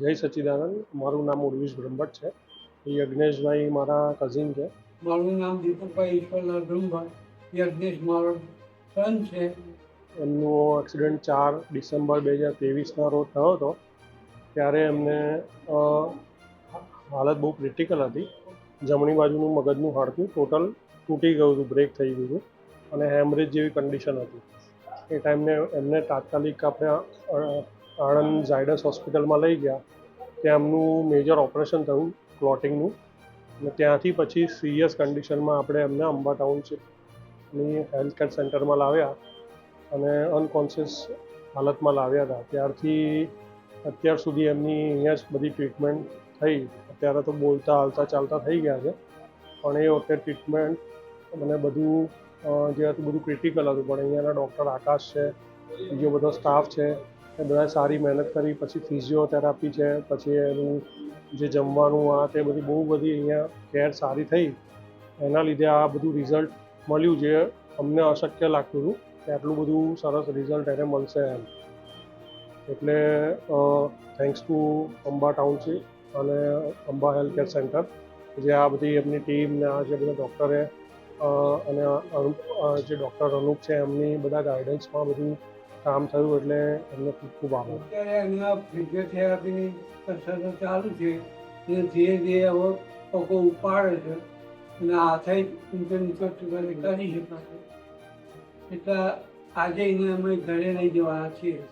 જય સચ્ચિદાનંદ. મારું નામ ઉર્વિશ બ્રહ્મભટ્ટ છે. યજ્ઞેશભાઈ મારા કઝિન છે. મારું નામ દીપકભાઈ ઈશ્વરલાલ બ્રહ્મભટ્ટ. યજ્ઞેશ મારો સન છે. એમનો એક્સિડન્ટ 4 ડિસેમ્બર 2023ના રોજ થયો હતો. ત્યારે એમને હાલત બહુ ક્રિટિકલ હતી. જમણી બાજુનું મગજનું હાડકું ટોટલ તૂટી ગયું હતું, બ્રેક થઈ ગયું હતું અને હેમરેજ જેવી કન્ડિશન હતી. એ ટાઈમને એમને તાત્કાલિક આપણે આણંદ ઝાયડસ હોસ્પિટલમાં લઈ ગયા. ત્યાં એમનું મેજર ઓપરેશન થયું ક્લોટિંગનું, અને ત્યાંથી પછી સિરિયસ કન્ડિશનમાં આપણે એમને અંબા ટાઉનશીપની હેલ્થ કેર સેન્ટરમાં લાવ્યા અને અનકોન્શિયસ હાલતમાં લાવ્યા હતા. ત્યારથી અત્યાર સુધી એમની અહીંયા જ બધી ટ્રીટમેન્ટ થઈ. અત્યારે તો બોલતા હાલતા ચાલતા થઈ ગયા છે, પણ એ વખતે ટ્રીટમેન્ટ મને બધું જે હતું બધું ક્રિટિકલ હતું. પણ અહીંયાના ડૉક્ટર આકાશ છે, બીજો બધો સ્ટાફ છે, એ બધાએ સારી મહેનત કરી. પછી ફિઝિયોથેરાપી છે, પછી એનું જે જમવાનું તે બધી બહુ બધી અહીંયા કેર સારી થઈ. એના લીધે આ બધું રિઝલ્ટ મળ્યું, જે અમને અશક્ય લાગતું હતું કે આટલું બધું સરસ રિઝલ્ટ એને મળશે એમ. એટલે થેન્ક્સ ટુ અંબા ટાઉનશીપ અને અંબા હેલ્થ કેર સેન્ટર, જે આ બધી એમની ટીમ ને આ જે બધા ડૉક્ટરે અને જે ડૉક્ટર અનુપ છે એમની બધા ગાઈડન્સમાં બધું કામ થયું. એટલે એમને ખૂબ ખૂબ આભાર. અત્યારે એમના ફિઝિયોથેરાપીની કસરતો ચાલુ છે અને ધીરે ધીરે હવે પગો ઉપાડે છે અને હાથે ઊંચો નીચો કરી શકાશે. એટલે આજે એને અમે ઘરે લઈ જવાના છીએ.